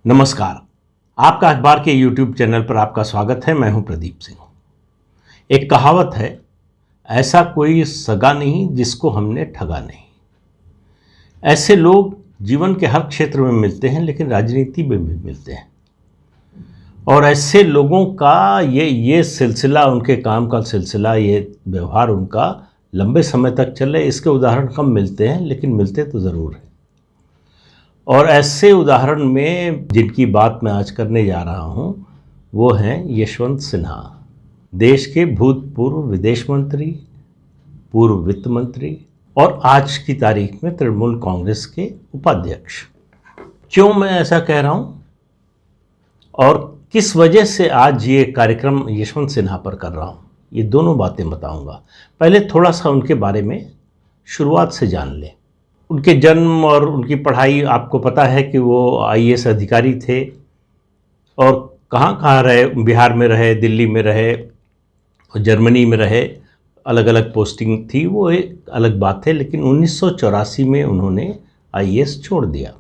नमस्कार। आपका अखबार के YouTube चैनल पर आपका स्वागत है। मैं हूं प्रदीप सिंह। एक कहावत है, ऐसा कोई सगा नहीं जिसको हमने ठगा नहीं। ऐसे लोग जीवन के हर क्षेत्र में मिलते हैं, लेकिन राजनीति में भी मिलते हैं। और ऐसे लोगों का ये सिलसिला, उनके काम का सिलसिला, ये व्यवहार उनका लंबे समय तक चले, इसके उदाहरण कम मिलते हैं, लेकिन मिलते तो ज़रूर हैं। और ऐसे उदाहरण में जिनकी बात मैं आज करने जा रहा हूं, वो हैं यशवंत सिन्हा, देश के भूतपूर्व विदेश मंत्री, पूर्व वित्त मंत्री और आज की तारीख में तृणमूल कांग्रेस के उपाध्यक्ष। क्यों मैं ऐसा कह रहा हूं और किस वजह से आज ये कार्यक्रम यशवंत सिन्हा पर कर रहा हूं, ये दोनों बातें बताऊंगा। पहले थोड़ा सा उनके बारे में शुरुआत से जान लें। उनके जन्म और उनकी पढ़ाई, आपको पता है कि वो आईएएस अधिकारी थे और कहाँ कहाँ रहे, बिहार में रहे, दिल्ली में रहे और जर्मनी में रहे, अलग अलग पोस्टिंग थी, वो एक अलग बात है। लेकिन 1984 में उन्होंने आईएएस छोड़ दिया।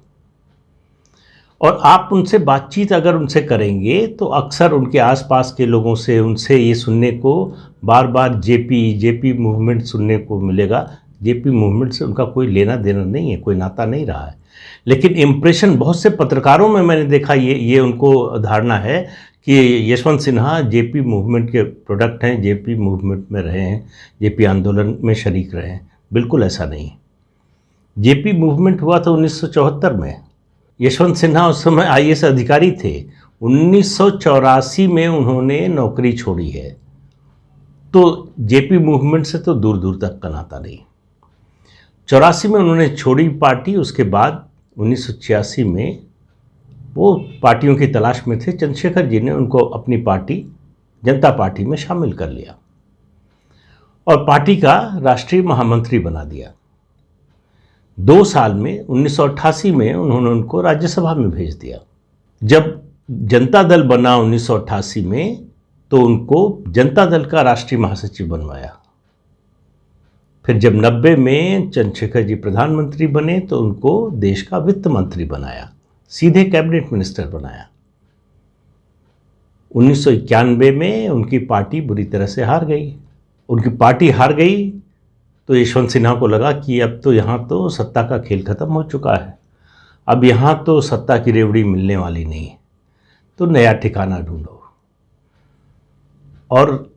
और आप उनसे बातचीत अगर उनसे करेंगे तो अक्सर उनके आसपास के लोगों से उनसे ये सुनने को बार बार जेपी मूवमेंट सुनने को मिलेगा। जेपी मूवमेंट से उनका कोई लेना देना नहीं है, कोई नाता नहीं रहा है। लेकिन इम्प्रेशन बहुत से पत्रकारों में मैंने देखा, ये उनको धारणा है कि यशवंत सिन्हा जेपी मूवमेंट के प्रोडक्ट हैं, जेपी मूवमेंट में रहे हैं, जेपी आंदोलन में शरीक रहे हैं। बिल्कुल ऐसा नहीं है। जेपी मूवमेंट हुआ था 1974 में। यशवंत सिन्हा उस समय आईएएस अधिकारी थे। 1984 में उन्होंने नौकरी छोड़ी है। तो जेपी मूवमेंट से तो दूर दूर तक का नाता नहीं। 84 में उन्होंने छोड़ी पार्टी। उसके बाद 1986 में वो पार्टियों की तलाश में थे। चंद्रशेखर जी ने उनको अपनी पार्टी जनता पार्टी में शामिल कर लिया और पार्टी का राष्ट्रीय महामंत्री बना दिया। 2 साल में 1988 में उन्होंने उनको राज्यसभा में भेज दिया। जब जनता दल बना 1988 में, तो उनको जनता दल का राष्ट्रीय महासचिव बनवाया। फिर जब 90 में चंद्रशेखर जी प्रधानमंत्री बने तो उनको देश का वित्त मंत्री बनाया, सीधे कैबिनेट मिनिस्टर बनाया। 1991 में उनकी पार्टी बुरी तरह से हार गई। उनकी पार्टी हार गई तो यशवंत सिन्हा को लगा कि अब तो यहाँ तो सत्ता का खेल खत्म हो चुका है, अब यहाँ तो सत्ता की रेवड़ी मिलने वाली नहीं है, तो नया ठिकाना ढूंढो। और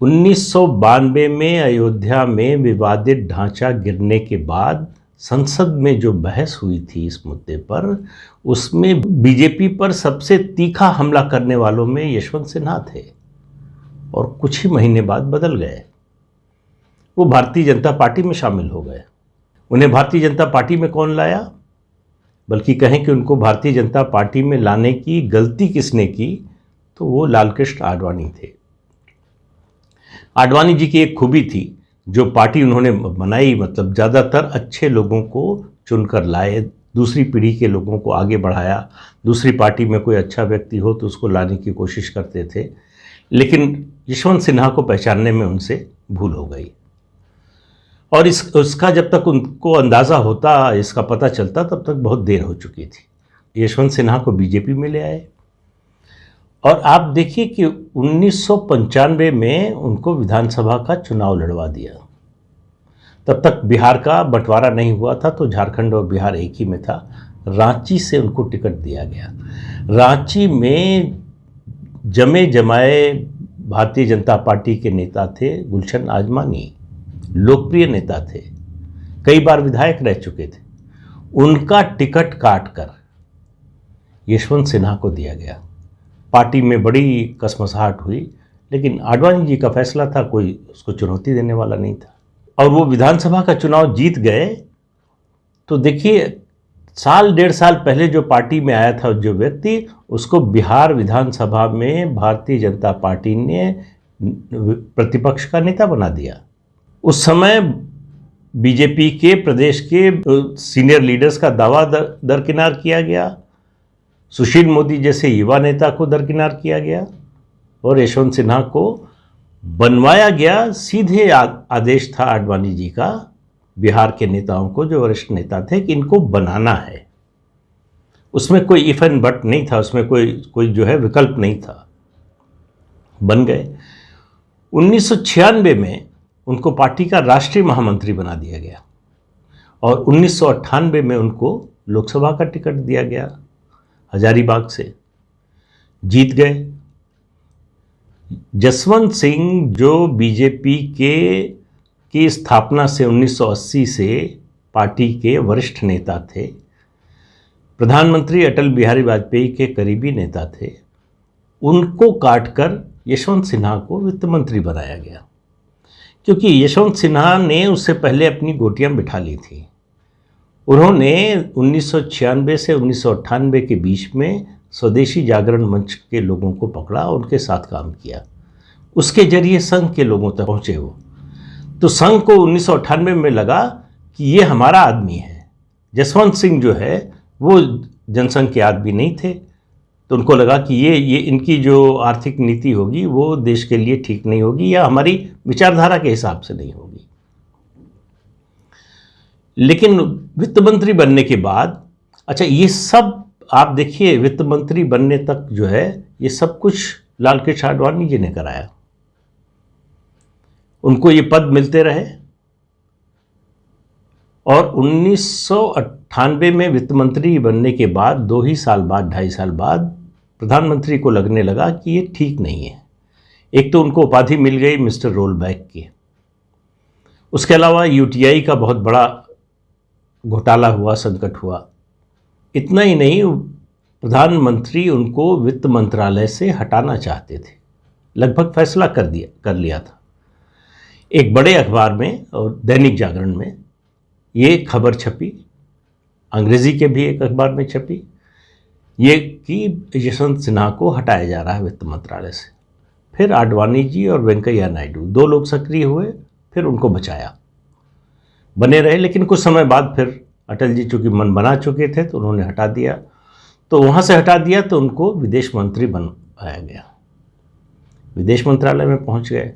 1992 में अयोध्या में विवादित ढांचा गिरने के बाद संसद में जो बहस हुई थी इस मुद्दे पर, उसमें बीजेपी पर सबसे तीखा हमला करने वालों में यशवंत सिन्हा थे और कुछ ही महीने बाद बदल गए। वो भारतीय जनता पार्टी में शामिल हो गए। उन्हें भारतीय जनता पार्टी में कौन लाया, बल्कि कहें कि उनको भारतीय जनता पार्टी में लाने की गलती किसने की, तो वो लालकृष्ण आडवाणी थे। आडवाणी जी की एक खूबी थी, जो पार्टी उन्होंने बनाई, मतलब ज़्यादातर अच्छे लोगों को चुनकर लाए, दूसरी पीढ़ी के लोगों को आगे बढ़ाया। दूसरी पार्टी में कोई अच्छा व्यक्ति हो तो उसको लाने की कोशिश करते थे। लेकिन यशवंत सिन्हा को पहचानने में उनसे भूल हो गई। और उसका जब तक उनको अंदाज़ा होता, इसका पता चलता, तब तक बहुत देर हो चुकी थी। यशवंत सिन्हा को बीजेपी में ले आए और आप देखिए कि 1995 में उनको विधानसभा का चुनाव लड़वा दिया। तब तक बिहार का बंटवारा नहीं हुआ था, तो झारखंड और बिहार एक ही में था। रांची से उनको टिकट दिया गया। रांची में जमे जमाए भारतीय जनता पार्टी के नेता थे गुलशन आजमानी, लोकप्रिय नेता थे, कई बार विधायक रह चुके थे। उनका टिकट काटकर यशवंत सिन्हा को दिया गया। पार्टी में बड़ी कसमसाहट हुई, लेकिन आडवाणी जी का फैसला था, कोई उसको चुनौती देने वाला नहीं था। और वो विधानसभा का चुनाव जीत गए। तो देखिए, 1.5 साल पहले जो पार्टी में आया था जो व्यक्ति, उसको बिहार विधानसभा में भारतीय जनता पार्टी ने प्रतिपक्ष का नेता बना दिया। उस समय बीजेपी के प्रदेश के सीनियर लीडर्स का दावा दरकिनार किया गया, सुशील मोदी जैसे युवा नेता को दरकिनार किया गया और यशवंत सिन्हा को बनवाया गया। सीधे आदेश था आडवाणी जी का बिहार के नेताओं को, जो वरिष्ठ नेता थे, कि इनको बनाना है। उसमें कोई इफ एंड बट नहीं था, उसमें कोई जो है विकल्प नहीं था, बन गए। 1996 में उनको पार्टी का राष्ट्रीय महामंत्री बना दिया गया और 1998 में उनको लोकसभा का टिकट दिया गया, हजारीबाग से जीत गए। जसवंत सिंह जो बीजेपी की स्थापना से 1980 से पार्टी के वरिष्ठ नेता थे, प्रधानमंत्री अटल बिहारी वाजपेयी के करीबी नेता थे, उनको काटकर यशवंत सिन्हा को वित्त मंत्री बनाया गया, क्योंकि यशवंत सिन्हा ने उससे पहले अपनी गोटियां बिठा ली थी। उन्होंने 1996 से 1998 के बीच में स्वदेशी जागरण मंच के लोगों को पकड़ा और उनके साथ काम किया, उसके जरिए संघ के लोगों तक पहुंचे वो। तो संघ को 1998 में लगा कि ये हमारा आदमी है। जसवंत सिंह जो है वो जनसंघ के आदमी नहीं थे, तो उनको लगा कि ये इनकी जो आर्थिक नीति होगी वो देश के लिए ठीक नहीं होगी या हमारी विचारधारा के हिसाब से नहीं होगी। लेकिन वित्त मंत्री बनने के बाद, अच्छा ये सब आप देखिए, वित्त मंत्री बनने तक जो है ये सब कुछ लालकृष्ण आडवाणी जी ने कराया, उनको ये पद मिलते रहे। और 1998 में वित्त मंत्री बनने के बाद 2 साल बाद, 2.5 साल बाद प्रधानमंत्री को लगने लगा कि ये ठीक नहीं है। एक तो उनको उपाधि मिल गई मिस्टर रोलबैक की, उसके अलावा यूटीआई का बहुत बड़ा घोटाला हुआ, संकट हुआ। इतना ही नहीं, प्रधानमंत्री उनको वित्त मंत्रालय से हटाना चाहते थे, लगभग फैसला कर लिया था। एक बड़े अखबार में और दैनिक जागरण में ये खबर छपी, अंग्रेजी के भी एक अखबार में छपी, ये कि यशवंत सिन्हा को हटाया जा रहा है वित्त मंत्रालय से। फिर आडवाणी जी और वेंकैया नायडू 2 लोग सक्रिय हुए, फिर उनको बचाया, बने रहे। लेकिन कुछ समय बाद फिर अटल जी चूंकि मन बना चुके थे तो उन्होंने हटा दिया। तो वहाँ से हटा दिया तो उनको विदेश मंत्री बनाया गया, विदेश मंत्रालय में पहुँच गए।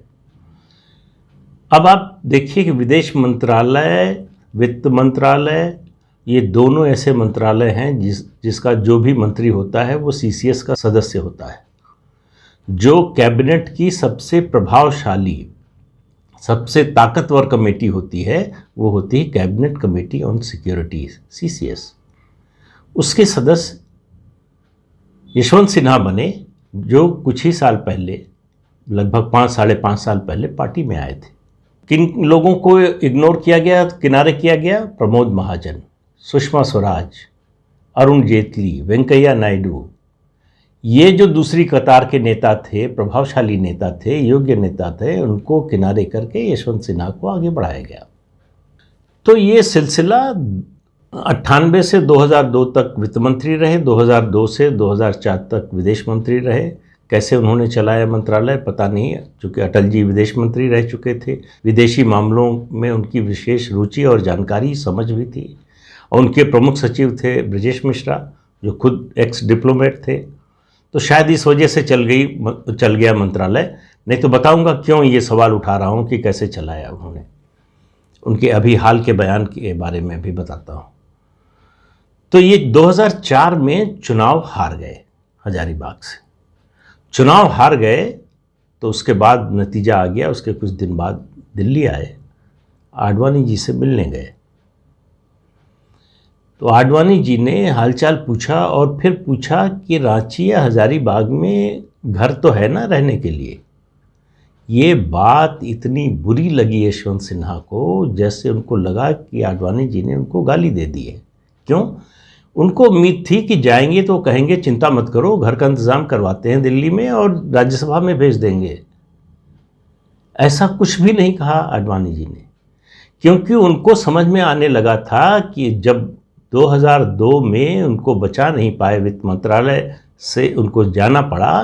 अब आप देखिए कि विदेश मंत्रालय, वित्त मंत्रालय, ये दोनों ऐसे मंत्रालय हैं जिसका जो भी मंत्री होता है वो सीसीएस का सदस्य होता है। जो कैबिनेट की सबसे प्रभावशाली, सबसे ताकतवर कमेटी होती है वो होती है cabinet committee on securities, CCS. उसके सदस्य यशवंत सिन्हा बने, जो कुछ ही साल पहले, लगभग 5-5.5 साल पहले पार्टी में आए थे। किन लोगों को इग्नोर किया गया, किनारे किया गया? प्रमोद महाजन, सुषमा स्वराज, अरुण जेटली, वेंकैया नायडू, ये जो दूसरी कतार के नेता थे, प्रभावशाली नेता थे, योग्य नेता थे, उनको किनारे करके यशवंत सिन्हा को आगे बढ़ाया गया। तो ये सिलसिला 98 से 2002 तक वित्त मंत्री रहे, 2002 से 2004 तक विदेश मंत्री रहे। कैसे उन्होंने चलाया मंत्रालय पता नहीं, चूँकि अटल जी विदेश मंत्री रह चुके थे, विदेशी मामलों में उनकी विशेष रुचि और जानकारी, समझ भी थी। और उनके प्रमुख सचिव थे ब्रजेश मिश्रा, जो खुद एक्स डिप्लोमेट थे। तो शायद इस वजह से चल गया मंत्रालय। नहीं तो बताऊंगा क्यों ये सवाल उठा रहा हूँ कि कैसे चलाया उन्होंने, उनके अभी हाल के बयान के बारे में भी बताता हूँ। तो ये 2004 में चुनाव हार गए हजारीबाग से। चुनाव हार गए तो उसके बाद नतीजा आ गया। उसके कुछ दिन बाद दिल्ली आए, आडवाणी जी से मिलने गए। तो आडवाणी जी ने हालचाल पूछा और फिर पूछा कि रांची या हजारीबाग में घर तो है ना रहने के लिए। ये बात इतनी बुरी लगी यशवंत सिन्हा को, जैसे उनको लगा कि आडवाणी जी ने उनको गाली दे दी है। क्यों? उनको उम्मीद थी कि जाएंगे तो कहेंगे चिंता मत करो, घर का इंतजाम करवाते हैं दिल्ली में और राज्यसभा में भेज देंगे। ऐसा कुछ भी नहीं कहा आडवाणी जी ने, क्योंकि उनको समझ में आने लगा था कि जब 2002 में उनको बचा नहीं पाए, वित्त मंत्रालय से उनको जाना पड़ा,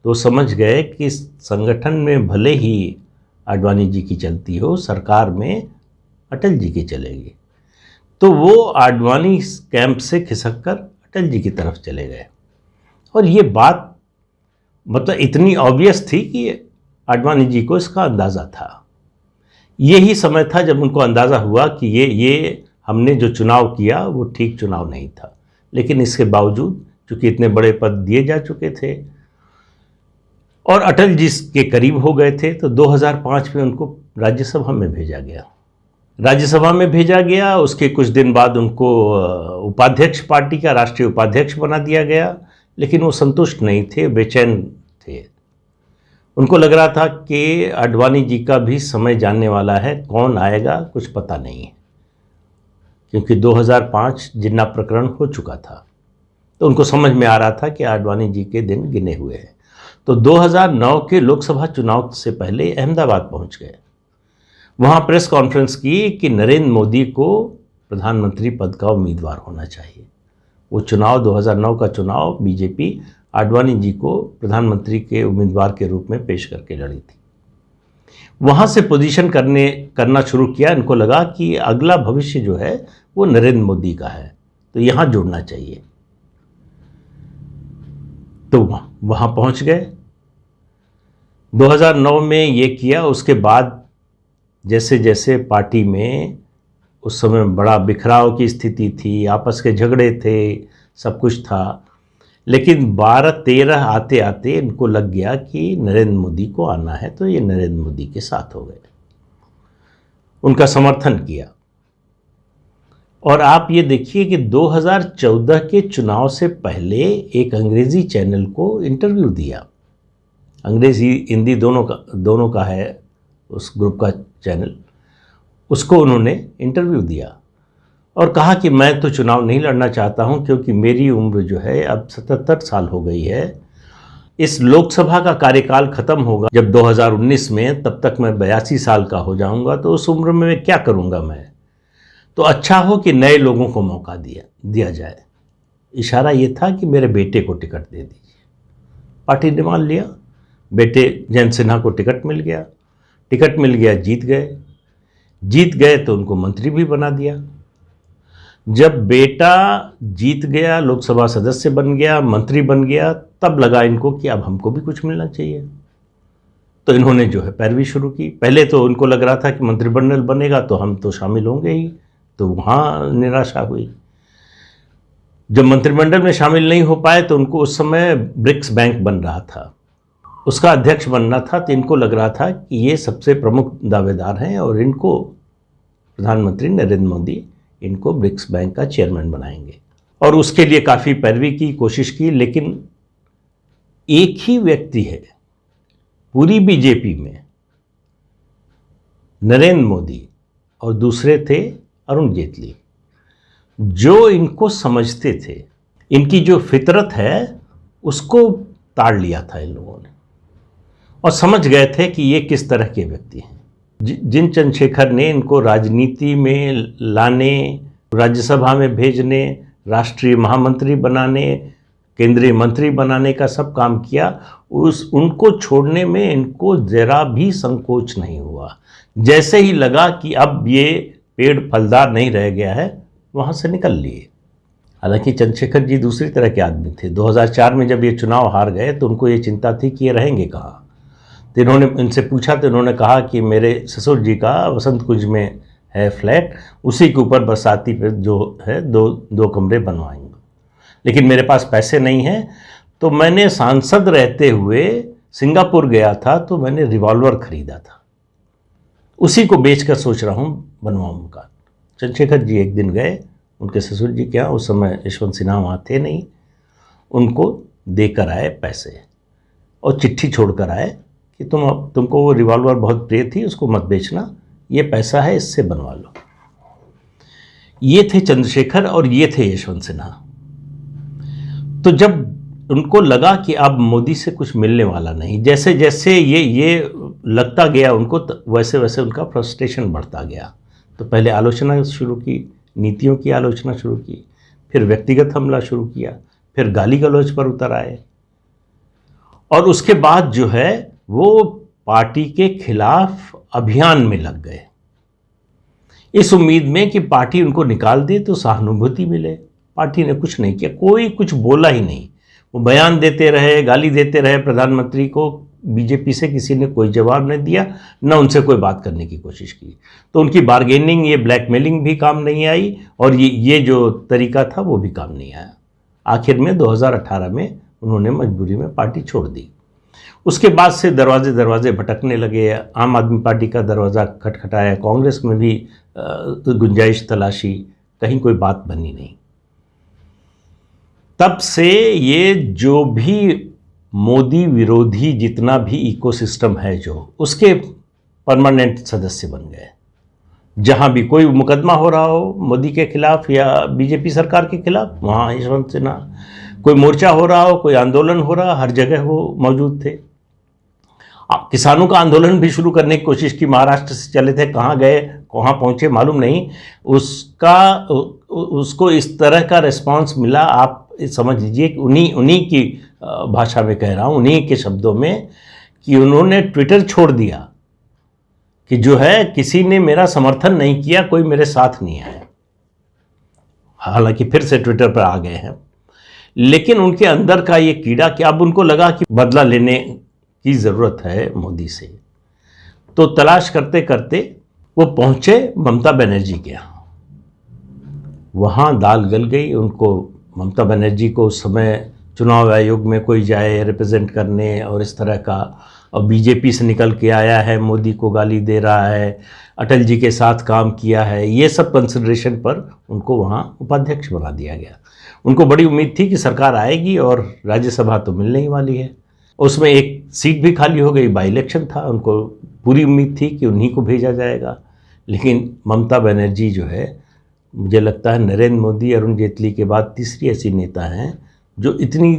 तो समझ गए कि संगठन में भले ही आडवाणी जी की चलती हो, सरकार में अटल जी की चलेगी। तो वो आडवाणी कैंप से खिसक कर अटल जी की तरफ चले गए। और ये बात मतलब इतनी ऑब्वियस थी कि आडवाणी जी को इसका अंदाज़ा था। यही समय था जब उनको अंदाज़ा हुआ कि ये हमने जो चुनाव किया वो ठीक चुनाव नहीं था। लेकिन इसके बावजूद चूंकि इतने बड़े पद दिए जा चुके थे और अटल जी के करीब हो गए थे, तो 2005 में उनको राज्यसभा में भेजा गया। राज्यसभा में भेजा गया, उसके कुछ दिन बाद उनको उपाध्यक्ष, पार्टी का राष्ट्रीय उपाध्यक्ष बना दिया गया। लेकिन वो संतुष्ट नहीं थे, बेचैन थे। उनको लग रहा था कि आडवाणी जी का भी समय जानने वाला है, कौन आएगा कुछ पता नहीं है, क्योंकि 2005 जिन्ना प्रकरण हो चुका था। तो उनको समझ में आ रहा था कि आडवाणी जी के दिन गिने हुए हैं। तो 2009 के लोकसभा चुनाव से पहले अहमदाबाद पहुंच गए। वहां प्रेस कॉन्फ्रेंस की कि नरेंद्र मोदी को प्रधानमंत्री पद का उम्मीदवार होना चाहिए। वो चुनाव 2009 का चुनाव बीजेपी आडवाणी जी को प्रधानमंत्री के उम्मीदवार के रूप में पेश करके लड़ी थी। वहां से पोजीशन करना शुरू किया। इनको लगा कि अगला भविष्य जो है वो नरेंद्र मोदी का है, तो यहां जुड़ना चाहिए। तो वहां पहुंच गए। 2009 में ये किया। उसके बाद जैसे जैसे पार्टी में उस समय बड़ा बिखराव की स्थिति थी, आपस के झगड़े थे, सब कुछ था, लेकिन 12-13 आते आते इनको लग गया कि नरेंद्र मोदी को आना है, तो ये नरेंद्र मोदी के साथ हो गए, उनका समर्थन किया। और आप ये देखिए कि 2014 के चुनाव से पहले एक अंग्रेजी चैनल को इंटरव्यू दिया। अंग्रेजी हिंदी दोनों का है उस ग्रुप का चैनल। उसको उन्होंने इंटरव्यू दिया और कहा कि मैं तो चुनाव नहीं लड़ना चाहता हूं, क्योंकि मेरी उम्र जो है अब 77 साल हो गई है। इस लोकसभा का कार्यकाल खत्म होगा जब 2019 में, तब तक मैं 82 साल का हो जाऊंगा। तो उस उम्र में क्या करूंगा मैं? तो अच्छा हो कि नए लोगों को मौका दिया जाए। इशारा ये था कि मेरे बेटे को टिकट दे दीजिए। पार्टी ने मान लिया। बेटे जयंत सिन्हा को टिकट मिल गया। जीत गए तो उनको मंत्री भी बना दिया। जब बेटा जीत गया, लोकसभा सदस्य बन गया, मंत्री बन गया, तब लगा इनको कि अब हमको भी कुछ मिलना चाहिए। तो इन्होंने जो है पैरवी शुरू की। पहले तो उनको लग रहा था कि मंत्रिमंडल बनेगा तो हम तो शामिल होंगे ही, तो वहाँ निराशा हुई। जब मंत्रिमंडल में शामिल नहीं हो पाए तो उनको उस समय ब्रिक्स बैंक बन रहा था, उसका अध्यक्ष बनना था। तो इनको लग रहा था कि ये सबसे प्रमुख दावेदार हैं और इनको प्रधानमंत्री नरेंद्र मोदी इनको ब्रिक्स बैंक का चेयरमैन बनाएंगे। और उसके लिए काफ़ी पैरवी की कोशिश की। लेकिन एक ही व्यक्ति है पूरी बीजेपी में, नरेंद्र मोदी, और दूसरे थे अरुण जेटली, जो इनको समझते थे। इनकी जो फितरत है उसको ताड़ लिया था इन लोगों ने और समझ गए थे कि ये किस तरह के व्यक्ति हैं। जिन चंद्रशेखर ने इनको राजनीति में लाने, राज्यसभा में भेजने, राष्ट्रीय महामंत्री बनाने, केंद्रीय मंत्री बनाने का सब काम किया, उनको छोड़ने में इनको जरा भी संकोच नहीं हुआ। जैसे ही लगा कि अब ये पेड़ फलदार नहीं रह गया है, वहाँ से निकल लिए। हालांकि चंद्रशेखर जी दूसरी तरह के आदमी थे। 2004 में जब ये चुनाव हार गए तो उनको ये चिंता थी कि ये रहेंगे कहाँ। तो इन्होंने इनसे पूछा तो इन्होंने कहा कि मेरे ससुर जी का वसंत कुंज में है फ्लैट, उसी के ऊपर बरसाती पे जो है दो कमरे बनवाएंगे, लेकिन मेरे पास पैसे नहीं हैं। तो मैंने सांसद रहते हुए सिंगापुर गया था, तो मैंने रिवॉल्वर खरीदा था, उसी को बेचकर सोच रहा हूँ बनवाऊँ मकान। चंद्रशेखर जी एक दिन गए उनके ससुर जी के यहाँ, उस समय यशवंत सिन्हा वहाँ थे नहीं, उनको देकर आए पैसे और चिट्ठी छोड़कर आए कि तुमको वो रिवॉल्वर बहुत प्रिय थी, उसको मत बेचना, ये पैसा है, इससे बनवा लो। ये थे चंद्रशेखर और ये थे यशवंत सिन्हा। तो जब उनको लगा कि अब मोदी से कुछ मिलने वाला नहीं, जैसे जैसे ये लगता गया उनको, वैसे वैसे उनका फ्रस्ट्रेशन बढ़ता गया। तो पहले आलोचना शुरू की, नीतियों की आलोचना शुरू की, फिर व्यक्तिगत हमला शुरू किया, फिर गाली गलौज पर उतर आए, और उसके बाद जो है वो पार्टी के खिलाफ अभियान में लग गए, इस उम्मीद में कि पार्टी उनको निकाल दे तो सहानुभूति मिले। पार्टी ने कुछ नहीं किया, कोई कुछ बोला ही नहीं। वो बयान देते रहे, गाली देते रहे प्रधानमंत्री को। बीजेपी से किसी ने कोई जवाब नहीं दिया, न उनसे कोई बात करने की कोशिश की। तो उनकी बार्गेनिंग, ये ब्लैकमेलिंग भी काम नहीं आई, और ये जो तरीका था वो भी काम नहीं आया। आखिर में 2018 में उन्होंने मजबूरी में पार्टी छोड़ दी। उसके बाद से दरवाजे दरवाजे भटकने लगे, आम आदमी पार्टी का दरवाज़ा खटखटाया, कांग्रेस में भी गुंजाइश तलाशी, कहीं कोई बात बनी नहीं। तब से ये जो भी मोदी विरोधी जितना भी इकोसिस्टम है जो, उसके परमानेंट सदस्य बन गए। जहां भी कोई मुकदमा हो रहा हो मोदी के खिलाफ या बीजेपी सरकार के खिलाफ, वहां यशवंत सिन्हा, कोई मोर्चा हो रहा हो, कोई आंदोलन हो रहा, हर जगह वो मौजूद थे। किसानों का आंदोलन भी शुरू करने की कोशिश की, महाराष्ट्र से चले थे, कहाँ गए कहाँ पहुँचे मालूम नहीं। उसको इस तरह का रिस्पांस मिला, आप समझ लीजिए कि उन्हीं की भाषा में कह रहा हूँ, उन्हीं के शब्दों में, कि उन्होंने ट्विटर छोड़ दिया कि जो है किसी ने मेरा समर्थन नहीं किया, कोई मेरे साथ नहीं आया। हालांकि फिर से ट्विटर पर आ गए हैं, लेकिन उनके अंदर का ये कीड़ा कि अब उनको लगा कि बदला लेने की ज़रूरत है मोदी से। तो तलाश करते करते वो पहुंचे ममता बनर्जी के यहाँ। वहाँ दाल गल गई उनको। ममता बनर्जी को उस समय चुनाव आयोग में कोई जाए रिप्रेजेंट करने और इस तरह का, और बीजेपी से निकल के आया है, मोदी को गाली दे रहा है, अटल जी के साथ काम किया है, ये सब कंसिडरेशन पर उनको वहाँ उपाध्यक्ष बना दिया गया। उनको बड़ी उम्मीद थी कि सरकार आएगी और राज्यसभा तो मिलने ही वाली है। उसमें एक सीट भी खाली हो गई, बाई इलेक्शन था, उनको पूरी उम्मीद थी कि उन्हीं को भेजा जाएगा। लेकिन ममता बनर्जी जो है, मुझे लगता है नरेंद्र मोदी, अरुण जेटली के बाद तीसरी ऐसी नेता हैं जो इतनी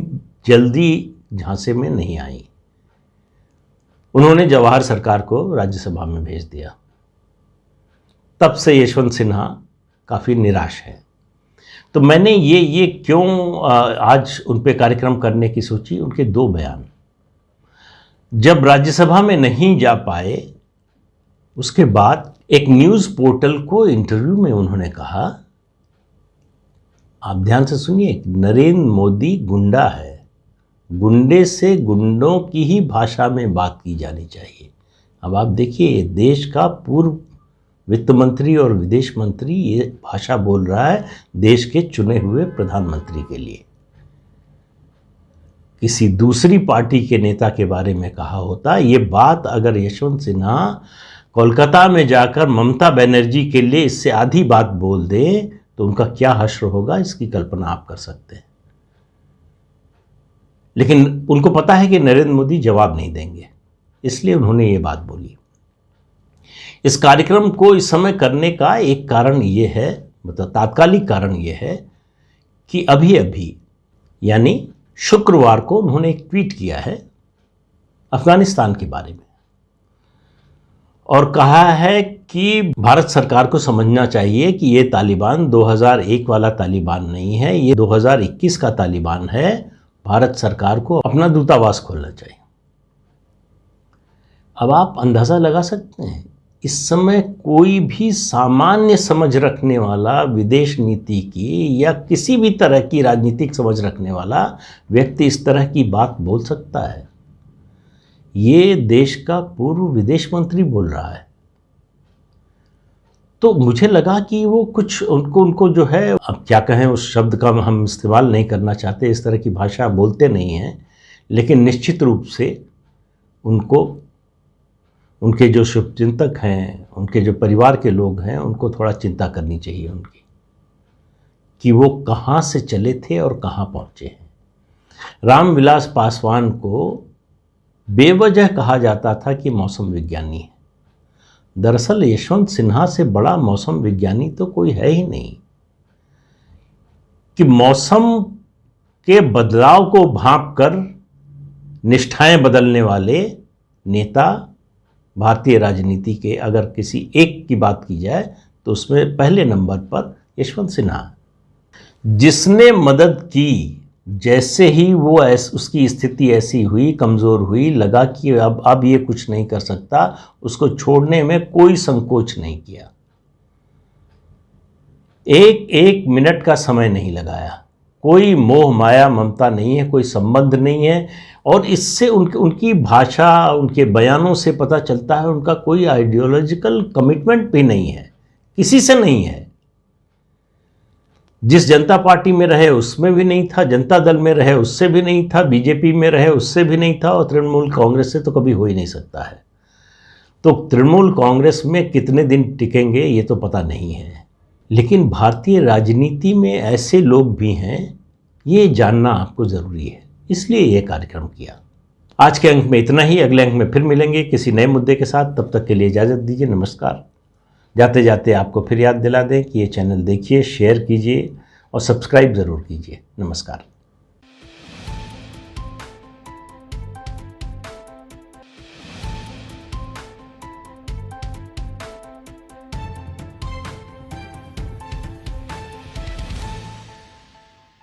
जल्दी झांसे में नहीं आई। उन्होंने जवाहर सरकार को राज्यसभा में भेज दिया। तब से यशवंत सिन्हा काफ़ी निराश है। तो मैंने ये क्यों आज उन पे कार्यक्रम करने की सोची, उनके दो बयान। जब राज्यसभा में नहीं जा पाए, उसके बाद एक न्यूज़ पोर्टल को इंटरव्यू में उन्होंने कहा, आप ध्यान से सुनिए, नरेंद्र मोदी गुंडा है, गुंडे से गुंडों की ही भाषा में बात की जानी चाहिए। अब आप देखिए, देश का पूर्व वित्त मंत्री और विदेश मंत्री ये भाषा बोल रहा है देश के चुने हुए प्रधानमंत्री के लिए। किसी दूसरी पार्टी के नेता के बारे में कहा होता, ये बात अगर यशवंत सिन्हा कोलकाता में जाकर ममता बनर्जी के लिए इससे आधी बात बोल दे तो उनका क्या हश्र होगा, इसकी कल्पना आप कर सकते हैं। लेकिन उनको पता है कि नरेंद्र मोदी जवाब नहीं देंगे, इसलिए उन्होंने ये बात बोली। इस कार्यक्रम को इस समय करने का एक कारण ये है, मतलब तात्कालिक कारण ये है कि अभी अभी यानी शुक्रवार को उन्होंने एक ट्वीट किया है अफगानिस्तान के बारे में और कहा है कि भारत सरकार को समझना चाहिए कि ये तालिबान 2001 वाला तालिबान नहीं है, ये 2021 का तालिबान है। भारत सरकार को अपना दूतावास खोलना चाहिए। अब आप अंदाज़ा लगा सकते हैं, इस समय कोई भी सामान्य समझ रखने वाला, विदेश नीति की या किसी भी तरह की राजनीतिक समझ रखने वाला व्यक्ति इस तरह की बात बोल सकता है। ये देश का पूर्व विदेश मंत्री बोल रहा है। तो मुझे लगा कि वो कुछ उनको जो है, अब क्या कहें, उस शब्द का हम इस्तेमाल नहीं करना चाहते, इस तरह की भाषा बोलते नहीं हैं, लेकिन निश्चित रूप से उनको, उनके जो शुभचिंतक हैं, उनके जो परिवार के लोग हैं, उनको थोड़ा चिंता करनी चाहिए उनकी, कि वो कहाँ से चले थे और कहाँ पहुँचे हैं। रामविलास पासवान को बेवजह कहा जाता था कि मौसम विज्ञानी है। दरअसल यशवंत सिन्हा से बड़ा मौसम विज्ञानी तो कोई है ही नहीं, कि मौसम के बदलाव को भांपकर निष्ठाएं बदलने वाले नेता भारतीय राजनीति के अगर किसी एक की बात की जाए तो उसमें पहले नंबर पर यशवंत सिन्हा, जिसने मदद की। जैसे ही वो उसकी स्थिति ऐसी हुई, कमज़ोर हुई, लगा कि अब ये कुछ नहीं कर सकता, उसको छोड़ने में कोई संकोच नहीं किया। एक मिनट का समय नहीं लगाया। कोई मोह माया ममता नहीं है, कोई संबंध नहीं है। और इससे उनकी भाषा, उनके बयानों से पता चलता है उनका कोई आइडियोलॉजिकल कमिटमेंट भी नहीं है, किसी से नहीं है। जिस जनता पार्टी में रहे उसमें भी नहीं था, जनता दल में रहे उससे भी नहीं था, बीजेपी में रहे उससे भी नहीं था, और तृणमूल कांग्रेस से तो कभी हो ही नहीं सकता है। तो तृणमूल कांग्रेस में कितने दिन टिकेंगे ये तो पता नहीं है, लेकिन भारतीय राजनीति में ऐसे लोग भी हैं, ये जानना आपको ज़रूरी है, इसलिए ये कार्यक्रम किया। आज के अंक में इतना ही, अगले अंक में फिर मिलेंगे किसी नए मुद्दे के साथ। तब तक के लिए इजाज़त दीजिए, नमस्कार। जाते जाते आपको फिर याद दिला दें कि ये चैनल देखिए, शेयर कीजिए और सब्सक्राइब ज़रूर कीजिए। नमस्कार।